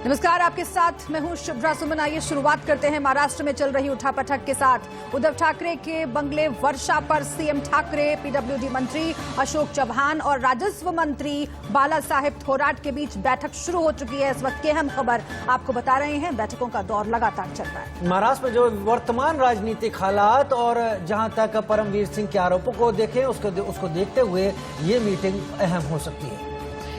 नमस्कार, आपके साथ मैं हूं शुभ्रा सुमन। आइए शुरुआत करते हैं महाराष्ट्र में चल रही उठापटक के साथ। उद्धव ठाकरे के बंगले वर्षा पर सीएम ठाकरे, पीडब्ल्यूडी मंत्री अशोक चव्हाण और राजस्व मंत्री बाला साहेब थोराट के बीच बैठक शुरू हो चुकी है। इस वक्त की अहम खबर आपको बता रहे हैं। बैठकों का दौर लगातार चल रहा है। महाराष्ट्र में जो वर्तमान राजनीतिक हालात और जहां तक परमवीर सिंह के आरोपों को देखें उसको देखते हुए ये मीटिंग अहम हो सकती है।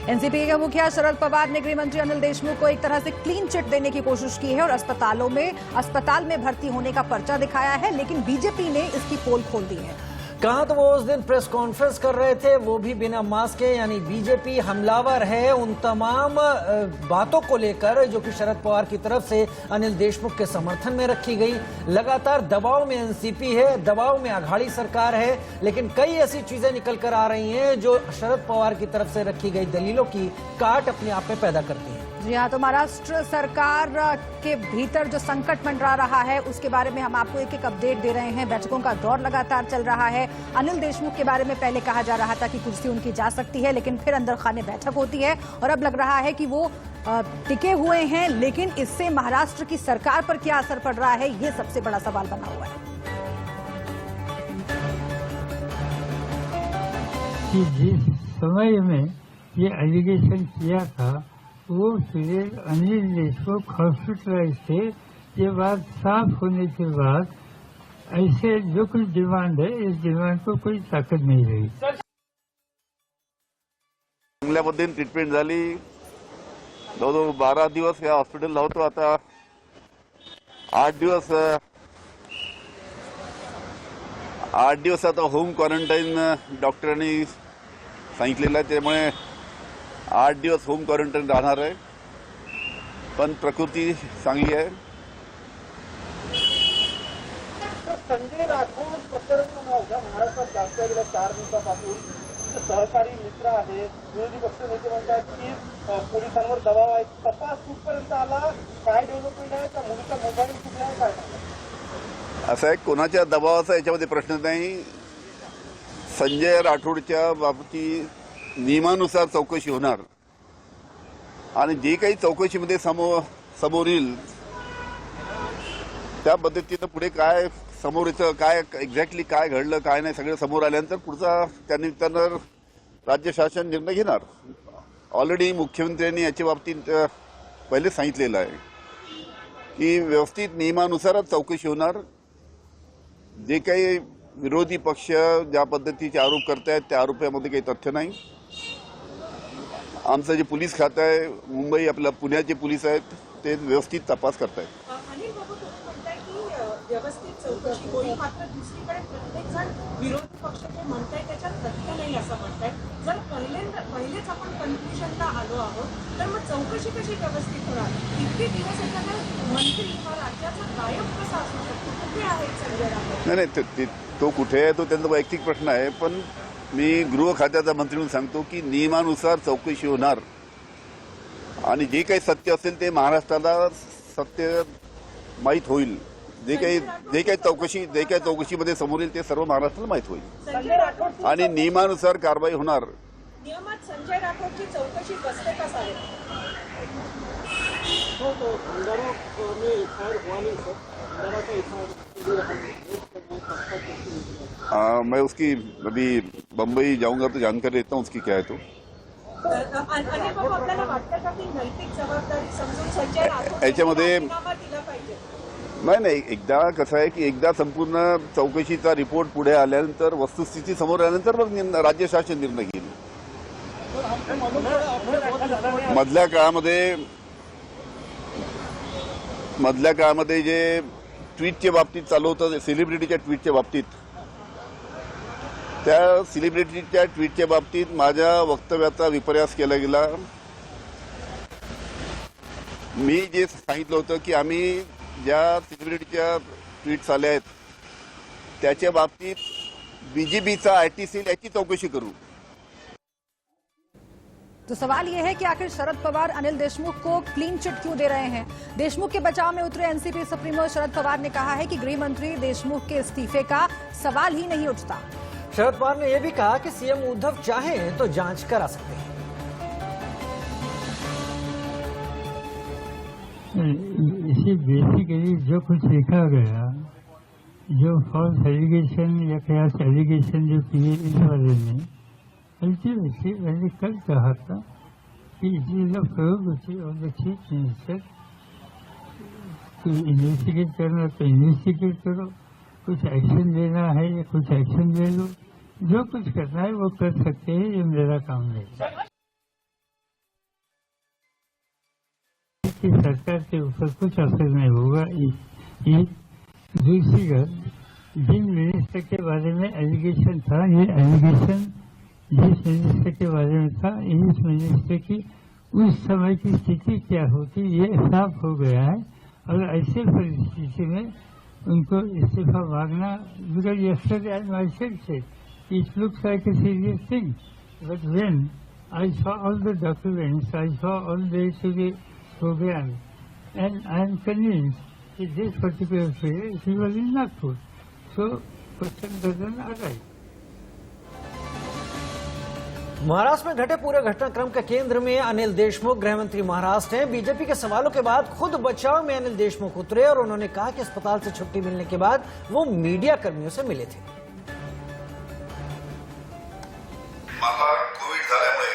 एनसीपी के मुखिया शरद पवार ने गृह मंत्री अनिल देशमुख को एक तरह से क्लीन चिट देने की कोशिश की है और अस्पताल में भर्ती होने का पर्चा दिखाया है, लेकिन बीजेपी ने इसकी पोल खोल दी है। कहा तो वो उस दिन प्रेस कॉन्फ्रेंस कर रहे थे, वो भी बिना मास्क के, यानी बीजेपी हमलावर है उन तमाम बातों को लेकर जो कि शरद पवार की तरफ से अनिल देशमुख के समर्थन में रखी गई। लगातार दबाव में एनसीपी है, दबाव में अघाड़ी सरकार है, लेकिन कई ऐसी चीजें निकल कर आ रही हैं जो शरद पवार की तरफ से रखी गई दलीलों की काट अपने आप में पैदा करती है। जी हाँ, तो महाराष्ट्र सरकार के भीतर जो संकट मंडरा रहा है उसके बारे में हम आपको एक एक अपडेट दे रहे हैं। बैठकों का दौर लगातार चल रहा है। अनिल देशमुख के बारे में पहले कहा जा रहा था कि कुर्सी उनकी जा सकती है, लेकिन फिर अंदर खाने बैठक होती है और अब लग रहा है कि वो टिके हुए हैं, लेकिन इससे महाराष्ट्र की सरकार पर क्या असर पड़ रहा है, ये सबसे बड़ा सवाल बना हुआ है। कि जिस समय में ये एलिगेशन किया था वो फिर अनिल देशमुख हॉस्पिटलाइज थे। ये बात साफ होने के बाद ऐसे जो कुछ डिमांड है, इस डिमांड को कोई ताकत नहीं रही। बंगल्यामध्ये ट्रीटमेंट झाली, जवळजवळ 12 दिवस या हॉस्पिटलला होतो। आता 8 दिवस आता होम क्वारंटाईन डॉक्टरांनी सांगितलेलं आहे, त्यामुळे 8 दिवस होम क्वारंटाईन राहणार आहे, पण प्रकृती चांगली आहे। संजय राठोड प्रकरण महाराष्ट्रात जास्त गेल्या 4 दिवसापासून सहकारी मित्र आहे, विरोधी पक्षनेते म्हणतात की पोलिसांवर दबाव आहे। तपास कुठपर्यंत आला, काय डेव्हलपमेंट आहे, त्या मुलीचा मोबाईल कुठे आहे, काय सांगा? असं आहे, कोणाच्या दबावाचा याच्यामध्ये प्रश्न नाही। संजय राठोडच्या बाबतीत नियमानुसार चौकशी होणार आणि जे काही चौकशीमध्ये समोर येईल त्या पद्धतीनं पुढे काय समोरचं काय एक्झॅक्टली काय घडलं काय नाही सगळं समोर आल्यानंतर पुढचा त्यानिमित्तानं राज्य शासन निर्णय घेणार। ऑलरेडी मुख्यमंत्र्यांनी याच्या बाबतीत पहिले सांगितलेलं आहे की व्यवस्थित नियमानुसारच चौकशी होणार। जे काही विरोधी पक्ष ज्या पद्धतीचे आरोप करतायत त्या आरोपामध्ये काही तथ्य नाही। आमचं जे पोलीस खातं आहे, मुंबई आपल्या पुण्याचे पोलीस आहेत, ते व्यवस्थित तपास करतायत। अनिल बाबू म्हणताय की व्यवस्थित चौकशी होईल, मात्र दुसरीकडे प्रत्येक जण विरोधी पक्ष जे म्हणताय त्याच्यात तथ्य नाही असं म्हणताय। जर पहिलेच आपण कन्क्लुजनला आलो आहोत तर मग चौकशी कशी व्यवस्थित होणार? इतके दिवस एखादा मंत्री हा राज्याचा गायब कसा असू शकतो? कुठे आहे संजय राठोड? नाही, तो कुठे आहे तो त्यांचा वैयक्तिक प्रश्न आहे, पण मी गृह खात्याचा मंत्री म्हणून सांगतो की नियमानुसार चौकशी होणार आणि जे काही सत्य असेल ते महाराष्ट्राला सत्य माहीत होईल। जे काही चौकशीमध्ये समोर येईल ते सर्व महाराष्ट्राला माहीत होईल आणि नियमानुसार कारवाई होणार। नियमात संजय राठोडची चौकशी बसते का साहेब? मैं उसकी अभी बम्बई जाऊंगा तो जानकारी लेता हूँ उसकी क्या है। तो अनिल बाबू आपल्याला वाटतं का की नैतिक जबाबदारी समजून संजय राठोड याच्यामध्ये राजीनामा दिला पाहिजे? नाही, एकदा कसं आहे की एकदा संपूर्ण चौकशीचा रिपोर्ट पुढे आल्यानंतर वस्तुस्थिती समोर आल्यानंतर मग राज्य शासन निर्णय घेईल। मधल्या काळामध्ये जे ट्विटच्या बाबतीत चालू होतं, सेलिब्रिटीच्या ट्विटच्या बाबतीत, त्या सेलिब्रिटीच्या ट्विटच्या बाबतीत माझ्या वक्तव्याचा विपर्यास केला गेला। मी जे सांगितलं होतं की आम्ही ज्या सेलिब्रिटीच्या ट्विट्स आल्या आहेत त्याच्या बाबतीत बीजेपीचा आयटी सेल याची चौकशी करू। तो सवाल यह है कि आखिर शरद पवार अनिल देशमुख को क्लीन चिट क्यों दे रहे हैं? देशमुख के बचाव में उतरे एनसीपी सुप्रीमो शरद पवार ने कहा है कि गृह मंत्री देशमुख के इस्तीफे का सवाल ही नहीं उठता। शरद पवार ने यह भी कहा कि सीएम उद्धव चाहें तो जांच करा सकते हैं। इसी बेसिकली जो कुछ लिखा गया, जो फॉल्स एलिगेशन या क्रॉस एलिगेशन जो किए इस बारे में, अल्टीमेटली मैंने कल कहा था कि it is the prerogative of the chief minister to investigate करना तो इन्वेस्टिगेट करो, कुछ एक्शन लेना है या कुछ एक्शन ले लो, जो कुछ करना है वो कर सकते हैं, ये मेरा काम नहीं। कि सरकार के ऊपर कुछ असर नहीं होगा। दूसरी बात, जिन मिनिस्टर के बारे में एलिगेशन था, ये एलिगेशन जिस मिनिस्टर के बारे में था, इस मिनिस्टर की उस समय की स्थिति क्या होती ये साफ हो गया है। और ऐसे परिस्थिति में उनको इस्तीफा मांगना, because yesterday I myself said it looks like a serious thing, but when I saw all the documents, I saw all the program, and I am convinced that this particular period he was in Nagpur, so question doesn't arise. Maharashtra में घटे पूरे घटनाक्रम के केंद्र में अनिल देशमुख गृह मंत्री महाराष्ट्र हैं। बीजेपी के सवालों के बाद खुद बचाव में अनिल देशमुख उतरे और उन्होंने कहा कि अस्पताल से छुट्टी मिलने के बाद वो मीडिया कर्मियों से मिले थे। मला कोविड झाल्यामुळे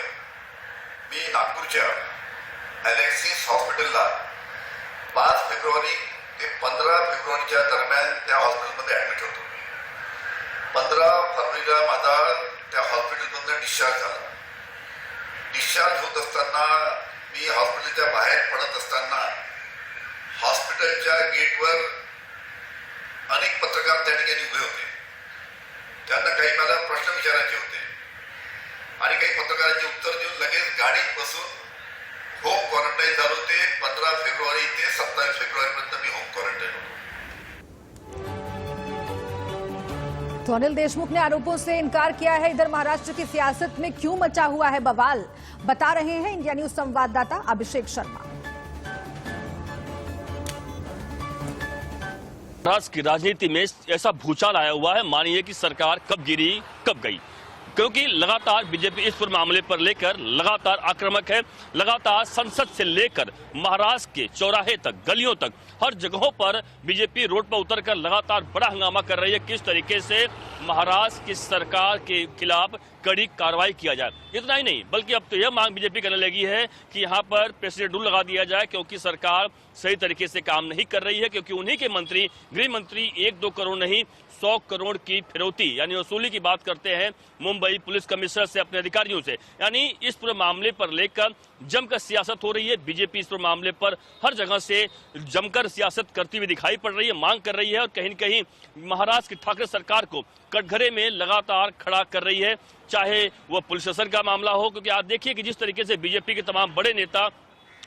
मी नागपूरच्या अलेक्सिस हॉस्पिटलला 5 फेब्रुवारी ते 15 फेब्रुवारीच्या दरम्यान त्या हॉस्पिटलमध्ये ऍडमिट होतो। 15 फरवरीला माझा त्या हॉस्पिटलमधून डिस्चार्ज झाला। डिस्चार्ज होत असताना मी हॉस्पिटलच्या बाहेर पडत असताना हॉस्पिटलच्या गेटवर अनेक पत्रकार त्या ठिकाणी उभे होते। त्यांना काही मला प्रश्न विचारायचे होते आणि काही पत्रकारांची उत्तर देऊन लगेच गाडीत बसून होम क्वारंटाईन झालो। ते 15 फेब्रुवारी ते 27 फेब्रुवारीपर्यंत मी होम क्वारंटाईन होतो। तो अनिल देशमुख ने आरोपों से इनकार किया है। इधर महाराष्ट्र की सियासत में क्यों मचा हुआ है बवाल, बता रहे हैं इंडिया न्यूज संवाददाता अभिषेक शर्मा। महाराष्ट्र की राजनीति में ऐसा भूचाल आया हुआ है, मानिए कि सरकार कब गिरी कब गई, क्योंकि लगातार बीजेपी इस पूरे मामले पर लेकर लगातार आक्रामक है। लगातार संसद से लेकर महाराष्ट्र के चौराहे तक, गलियों तक, हर जगहों पर बीजेपी रोड पर उतरकर लगातार बड़ा हंगामा कर रही है। किस तरीके से महाराष्ट्र की सरकार के खिलाफ कड़ी कार्रवाई किया जाए। इतना ही नहीं, बल्कि अब तो यह मांग बीजेपी करने लगी है कि यहाँ पर प्रेसिडेंट रूल लगा दिया जाए, क्योंकि सरकार सही तरीके से काम नहीं कर रही है। क्योंकि उन्हीं के मंत्री, गृह मंत्री 1-2 करोड़ नहीं 100 करोड़ की फिरौती यानी वसूली की बात करते हैं मुंबई पुलिस कमिश्नर से, अपने अधिकारियों से। यानी इस पूरे मामले पर लेकर जमकर सियासत हो रही है। बीजेपी इस पूरे मामले पर हर जगह से जमकर सियासत करती हुई दिखाई पड़ रही है, मांग कर रही है और कहीं न कहीं महाराष्ट्र की ठाकरे सरकार को कटघरे में लगातार खड़ा कर रही है, चाहे वह पुलिस शासन का मामला हो। क्योंकि आप देखिए कि जिस तरीके से बीजेपी के तमाम बड़े नेता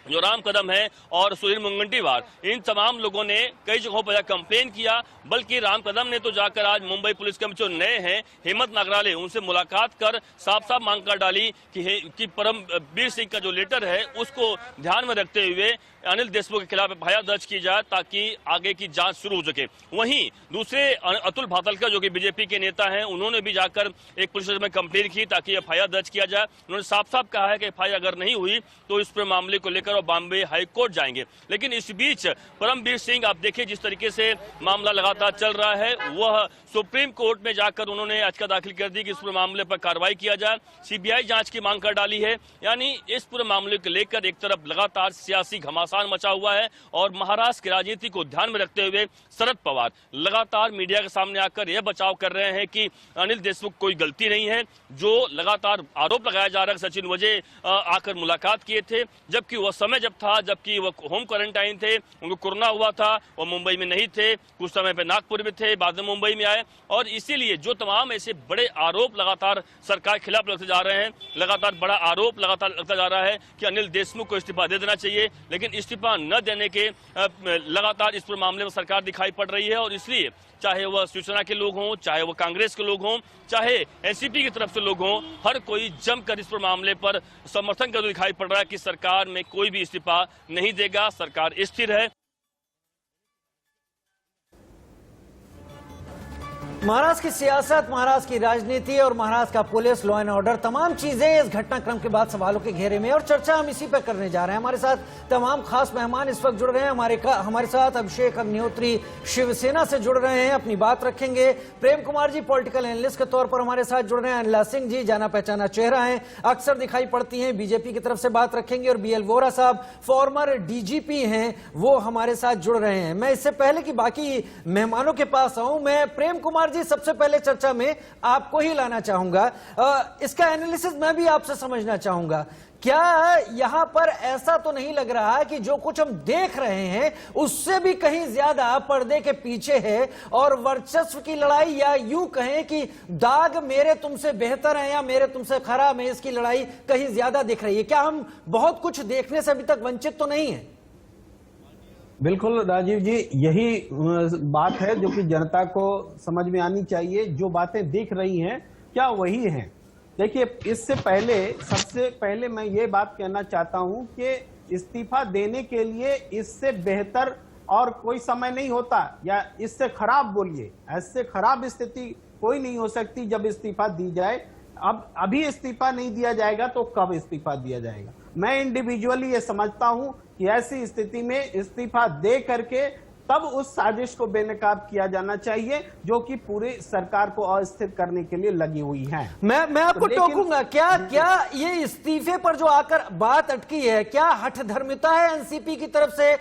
जो राम कदम है और सुधीर मुनगंटीवार, इन तमाम लोगों ने कई जगहों पर कंप्लेन किया। बल्कि राम कदम ने तो जाकर आज मुंबई पुलिस कमिश्नर नए हैं हेमंत नागराले, उनसे मुलाकात कर साफ साफ मांग कर डाली कि परमबीर सिंह का जो लेटर है उसको ध्यान में रखते हुए अनिल देशमुख के खिलाफ एफआईआर दर्ज की जाए, ताकि आगे की जांच शुरू हो सके। वहीं दूसरे अतुल भातलकर जो कि बीजेपी के नेता हैं, उन्होंने भी जाकर एक पुलिस स्टेशन में कंप्लेन की ताकि एफआईआर दर्ज किया जाए। उन्होंने साफ साफ कहा है कि एफआईआर अगर नहीं हुई तो इस पूरे मामले को लेकर बॉम्बे हाईकोर्ट जाएंगे। लेकिन इस बीच परमबीर सिंह, आप देखिए जिस तरीके से मामला लगातार चल रहा है, वह सुप्रीम कोर्ट में जाकर उन्होंने याचिका दाखिल कर दी कि इस पूरे मामले पर कार्रवाई किया जाए, सीबीआई जांच की मांग कर डाली है। यानी इस पूरे मामले को लेकर एक तरफ लगातार सियासी घमासान मचा हुआ है और महाराष्ट्र की राजनीति को ध्यान में रखते हुए शरद पवार लगातार मीडिया के सामने आकर यह बचाव कर रहे हैं कि अनिल देशमुख कोई गलती नहीं है। जो लगातार आरोप लगाया जा रहा है सचिन वजह आकर मुलाकात किए थे, जबकि वह समय जब था जबकि वह होम क्वारंटाइन थे, उनको कोरोना हुआ था, वह मुंबई में नहीं थे, कुछ समय पे नागपुर में थे, बाद में मुंबई में आए। और इसीलिए जो तमाम ऐसे बड़े आरोप लगातार सरकार के खिलाफ लगते जा रहे हैं, लगातार बड़ा आरोप लगातार लगता जा रहा है कि अनिल देशमुख को इस्तीफा दे देना चाहिए। लेकिन इस्तीफा न देने के लगातार इस पूरे मामले में सरकार दिखाई पड़ रही है। और इसलिए चाहे वह शिवसेना के लोग हों, चाहे वह कांग्रेस के लोग हों, चाहे एनसीपी की तरफ से लोग हों, हर कोई जमकर इस पूरे मामले पर समर्थन करते दिखाई पड़ रहा है कि सरकार में कोई भी इस्तीफा नहीं देगा, सरकार स्थिर है। महाराष्ट्र की सियासत, महाराष्ट्र की राजनीति और महाराष्ट्र का पुलिस, लॉ एंड ऑर्डर, तमाम चीजें इस घटनाक्रम के बाद सवालों के घेरे में, और चर्चा हम इसी पर करने जा रहे हैं। हमारे साथ तमाम खास मेहमान इस वक्त जुड़ रहे हैं। हमारे साथ अभिषेक अग्निहोत्री शिवसेना से जुड़ रहे हैं, अपनी बात रखेंगे। प्रेम कुमार जी पॉलिटिकल एनालिस्ट के तौर पर हमारे साथ जुड़ रहे हैं। अनिला सिंह जी जाना पहचाना चेहरा है, अक्सर दिखाई पड़ती हैं, बीजेपी की तरफ से बात रखेंगे। और बीएल वोरा साहब फॉर्मर डीजीपी हैं, वो हमारे साथ जुड़ रहे हैं। मैं इससे पहले कि बाकी मेहमानों के पास आऊं, मैं प्रेम कुमार जी सबसे पहले चर्चा में आपको ही लाना चाहूंगा। इसका एनालिसिस मैं भी आपसे समझना चाहूंगा। क्या यहां पर ऐसा तो नहीं लग रहा कि जो कुछ हम देख रहे हैं उससे भी कहीं ज्यादा पर्दे के पीछे है और वर्चस्व की लड़ाई, या यूं कहें कि दाग मेरे तुमसे बेहतर है या मेरे तुमसे खराब है, इसकी लड़ाई कहीं ज्यादा दिख रही है? क्या हम बहुत कुछ देखने से अभी तक वंचित तो नहीं है? बिल्कुल राजीव जी, यही बात है जो कि जनता को समझ में आनी चाहिए। जो बातें दिख रही हैं क्या वही हैं? देखिए, इससे पहले सबसे पहले मैं ये बात कहना चाहता हूं कि इस्तीफा देने के लिए इससे बेहतर और कोई समय नहीं होता, या इससे खराब बोलिए, ऐसे खराब स्थिति कोई नहीं हो सकती जब इस्तीफा दी जाए। अब अभी इस्तीफा नहीं दिया जाएगा तो कब इस्तीफा दिया जाएगा? मैं इंडिविजुअली ये समझता हूं कि ऐसी स्थिति में इस्तीफा दे करके तब उस साजिश को बेनकाब किया जाना चाहिए जो कि पूरी सरकार को अस्थिर करने के लिए लगी हुई है। मैं आपको टोकूंगा। क्या ये इस्तीफे पर जो आकर बात अटकी है, क्या हठधर्मिता है एनसीपी की तरफ से?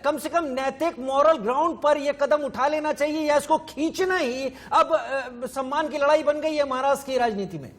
कम से कम नैतिक मॉरल ग्राउंड पर यह कदम उठा लेना चाहिए, या इसको खींचना ही अब सम्मान की लड़ाई बन गई है महाराष्ट्र की राजनीति में?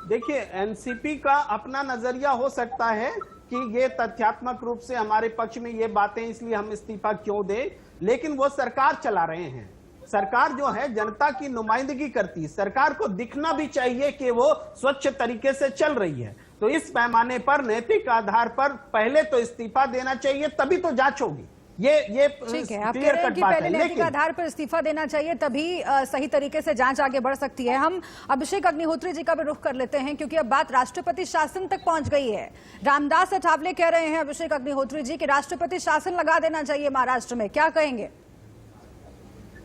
देखिए, एनसीपी का अपना नजरिया हो सकता है कि ये तथ्यात्मक रूप से हमारे पक्ष में ये बातें, इसलिए हम इस्तीफा क्यों दें, लेकिन वो सरकार चला रहे हैं। सरकार जो है जनता की नुमाइंदगी करती है, सरकार को दिखना भी चाहिए कि वो स्वच्छ तरीके से चल रही है। तो इस पैमाने पर नैतिक आधार पर पहले तो इस्तीफा देना चाहिए, तभी तो जांच होगी। ये ठीक है, आप कह रहे हैं कि पहले नैतिक आधार पर इस्तीफा देना चाहिए, तभी सही तरीके से जांच आगे बढ़ सकती है। हम अभिषेक अग्निहोत्री जी का भी रुख कर लेते हैं, क्योंकि अब बात राष्ट्रपति शासन तक पहुंच गई है। रामदास अठावले कह रहे हैं अभिषेक अग्निहोत्री जी कि राष्ट्रपति शासन लगा देना चाहिए महाराष्ट्र में, क्या कहेंगे?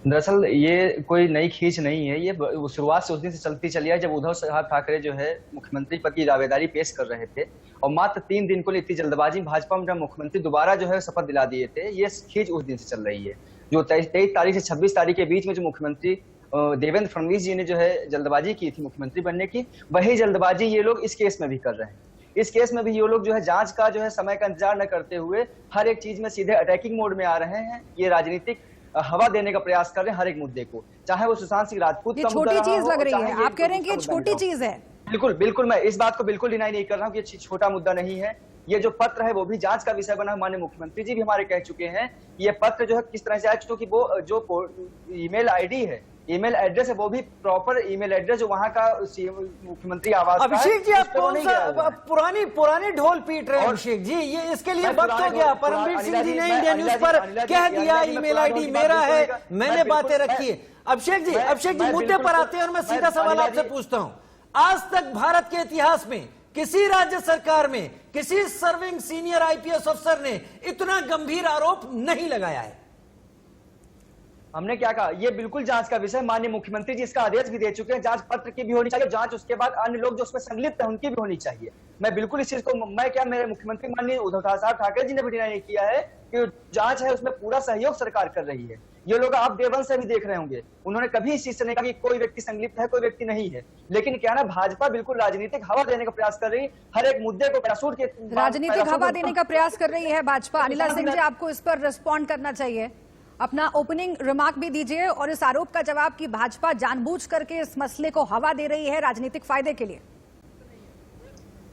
दरअसल ये कोई नई खींच नहीं है, ये शुरुआत से उस दिन से चलती चली है जब उद्धव साहब ठाकरे जो है मुख्यमंत्री पद की दावेदारी पेश कर रहे थे, और मात्र 3 दिन को लिए इतनी जल्दबाजी भाजपा में मुख्यमंत्री दोबारा जो है शपथ दिला दिए थे। ये खींच उस दिन से चल रही है। जो 23 तारीख से 26 तारीख के बीच में जो मुख्यमंत्री देवेंद्र फडणवीस जी ने जो है जल्दबाजी की थी मुख्यमंत्री बनने की, वही जल्दबाजी ये लोग इस केस में भी कर रहे हैं। इस केस में भी ये लोग जो है जांच का जो है समय का इंतजार न करते हुए हर एक चीज में सीधे अटैकिंग मोड में आ रहे हैं। ये राजनीतिक हवा देने का प्रयास कर रहे हैं हर एक मुद्दे को, चाहे वो सुशांत सिंह राजपूत का मुद्दा छोटी चीज लग रही है। आप कह रहे हैं कि ये छोटी चीज है? बिल्कुल मैं इस बात को बिल्कुल डिनाई नहीं कर रहा हूँ कि ये छोटा मुद्दा नहीं है। ये जो पत्र है वो भी जांच का विषय बना। माननीय मुख्यमंत्री जी भी हमारे कह चुके हैं ये पत्र जो है किस तरह से आया, क्योंकि वो जो ईमेल आईडी है, ईमेल एड्रेस है, वो भी प्रॉपर ईमेल एड्रेस जो वहां का मुख्यमंत्री आवास का। अभिषेक जी, आप कौन सा पुरानी ढोल पीट रहे हैं? अभिषेक जी, ये इसके लिए वक्त हो गया। परमवीर सिंह जी ने इंडिया न्यूज पर कह दिया ईमेल आईडी मेरा है, मैंने बातें रखी है। अभिषेक जी मुद्दे पर आते हैं और मैं सीधा सवाल आपसे पूछता हूं। आज तक भारत के इतिहास में किसी राज्य सरकार में किसी सर्विंग सीनियर आईपीएस अफसर ने इतना गंभीर आरोप नहीं लगाया है। हमने क्या कहा, ये बिल्कुल जांच का विषय। माननीय मुख्यमंत्री जी इसका आदेश भी दे चुके हैं, जांच पत्र की भी होनी चाहिए, जांच उसके बाद अन्य लोग जो उसमें संलिप्त हैं उनकी भी होनी चाहिए। मैं बिल्कुल इस चीज को, मैं क्या, मेरे मुख्यमंत्री माननीय उद्धव साहब ठाकरे जी ने भी डिनाई किया है कि जांच है उसमें पूरा सहयोग सरकार कर रही है। ये लोग आप देवबंद से भी देख रहे होंगे, उन्होंने कभी इस चीज से नहीं कहा कि कोई व्यक्ति संलिप्त है, कोई व्यक्ति नहीं है। लेकिन क्या ना, भाजपा बिल्कुल राजनीतिक हवा देने का प्रयास कर रही है, हर एक मुद्दे को पैराशूट के राजनीतिक हवा देने का प्रयास कर रही है भाजपा। अनिला सिंह जी, आपको इस पर रिस्पॉन्ड करना चाहिए, अपना ओपनिंग रिमार्क भी दीजिए और इस आरोप का जवाब कि भाजपा जानबूझ करके इस मसले को हवा दे रही है राजनीतिक फायदे के लिए।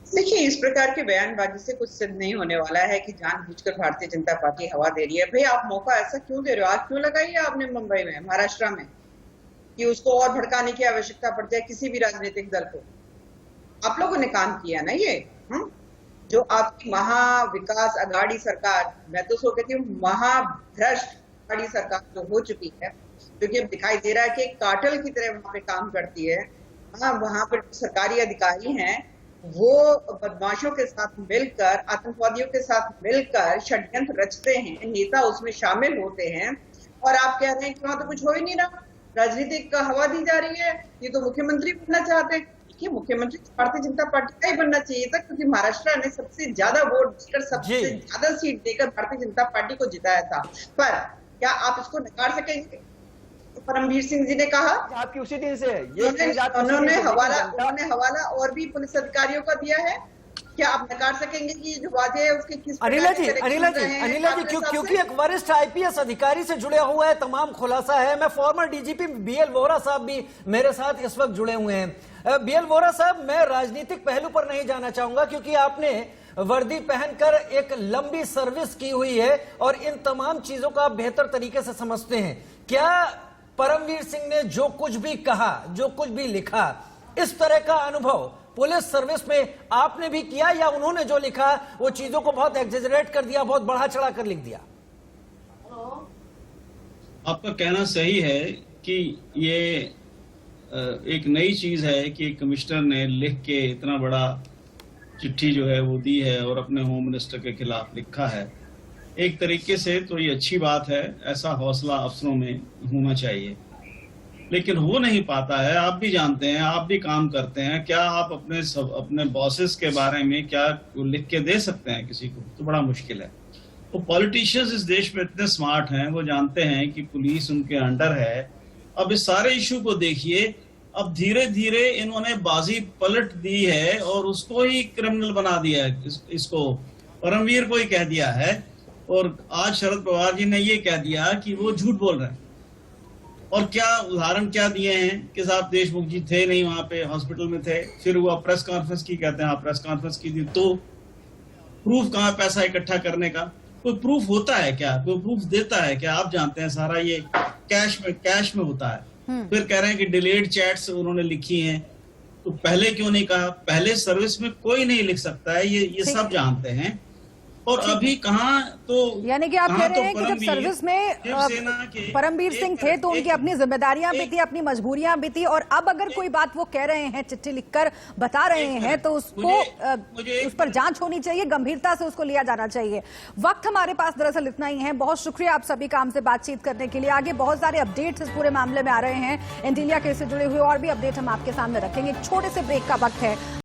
देखिए, इस प्रकार की बयानबाजी से कुछ सिद्ध नहीं होने वाला है कि जानबूझकर भारतीय जनता पार्टी हवा दे रही है। भाई, आप मौका ऐसा क्यों दे रहे हो? आज क्यों लगाई है आपने मुंबई में, महाराष्ट्र में, कि उसको और भड़काने की आवश्यकता पड़ जाए किसी भी राजनीतिक दल को? आप लोगों ने काम किया ना ये, जो आपकी महाविकास अघाड़ी सरकार, मैं तो सो कहती हूँ महाभ्रष्ट अघाड़ी सरकार जो हो चुकी है, क्योंकि अब दिखाई दे रहा है कि कार्टेल की तरह वहां पे काम करती है। वहां पर सरकारी अधिकारी हैं, वो बदमाशों के साथ मिलकर, आतंकवादियों के साथ मिलकर षड्यंत्र रचते हैं, नेता उसमें शामिल होते हैं, और आप कह रहे हैं कि वहां तो कुछ हो ही नहीं रहा। राजनीतिक हवा दी जा रही है। ये तो मुख्यमंत्री बनना चाहते हैं। देखिए, मुख्यमंत्री भारतीय जनता पार्टी का ही बनना चाहिए था, क्योंकि महाराष्ट्र ने सबसे ज्यादा वोट देकर, सबसे ज्यादा सीट देकर भारतीय जनता पार्टी को जिताया था। पर क्या आप इसको नकार सकेंगे? परमवीर सिंह जी ने कहा, आपकी उसी दिन से उन्होंने हवाला और भी पुलिस अधिकारियों का दिया है। क्या आप नकार सकेंगे कि जो वादे है उसके किस अनिला जी क्योंकि एक वरिष्ठ आईपीएस अधिकारी से जुड़े हुआ है, तमाम खुलासा है। मैं फॉर्मर डीजीपी बीएल वोरा साहब भी मेरे साथ इस वक्त जुड़े हुए हैं। बीएल वोरा साहब, मैं राजनीतिक पहलू पर नहीं जाना चाहूंगा, क्योंकि आपने वर्दी पहनकर एक लंबी सर्विस की हुई है और इन तमाम चीजों को आप बेहतर तरीके से समझते हैं। क्या परमवीर सिंह ने जो कुछ भी कहा, जो कुछ भी लिखा, इस तरह का अनुभव पुलिस सर्विस में आपने भी किया, या उन्होंने जो लिखा वो चीजों को बहुत एग्जेजरेट कर दिया, बहुत बढ़ा चढ़ा कर लिख दिया? आपका कहना सही है कि ये एक नई चीज है कि कमिश्नर ने लिख के इतना बड़ा चिट्ठी जो है वो दी है और अपने होम मिनिस्टर के खिलाफ लिखा है। एक तरीके से तो ये अच्छी बात है, ऐसा हौसला अफसरों में होना चाहिए, लेकिन हो नहीं पाता है। आप भी जानते हैं, आप भी काम करते हैं, क्या आप अपने बॉसेस के बारे में क्या लिख के दे सकते हैं किसी को? तो बड़ा मुश्किल है। तो पॉलिटिशियंस इस देश में इतने स्मार्ट हैं, वो जानते हैं कि पुलिस उनके अंडर है। अब इस सारे इशू को देखिए, अब धीरे धीरे इन्होंने बाजी पलट दी है और उसको ही क्रिमिनल बना दिया है, इसको परमवीर को ही कह दिया है। और आज शरद पवार जी ने ये कह दिया कि वो झूठ बोल रहे हैं। और क्या उदाहरण क्या दिए हैं कि साहब देशमुख जी थे नहीं वहां पे, हॉस्पिटल में थे, फिर वो प्रेस कॉन्फ्रेंस की, कहते हैं प्रेस कॉन्फ्रेंस की थी, तो प्रूफ कहाँ पैसा इकट्ठा करने का? कोई प्रूफ होता है क्या? कोई प्रूफ देता है क्या? आप जानते हैं सारा ये कैश में होता है। फिर कह रहे हैं कि डिलेड चैट्स उन्होंने लिखी हैं, तो पहले क्यों नहीं कहा? पहले सर्विस में कोई नहीं लिख सकता है, ये सब जानते हैं। और अभी कहाँ तो, यानी कि आप कह रहे हैं कि जब सर्विस में परमवीर सिंह थे तो उनकी अपनी जिम्मेदारियां भी थी, अपनी मजबूरियां भी थी, और अब अगर कोई बात वो कह रहे हैं, चिट्ठी लिखकर बता रहे हैं, तो उसको उस पर जांच होनी चाहिए, गंभीरता से उसको लिया जाना चाहिए। वक्त हमारे पास दरअसल इतना ही है। बहुत शुक्रिया आप सभी का हमसे बातचीत करने के लिए। आगे बहुत सारे अपडेट्स इस पूरे मामले में आ रहे हैं। इंटीलिया केस से जुड़े हुए और भी अपडेट हम आपके सामने रखेंगे। एक छोटे से ब्रेक का वक्त है।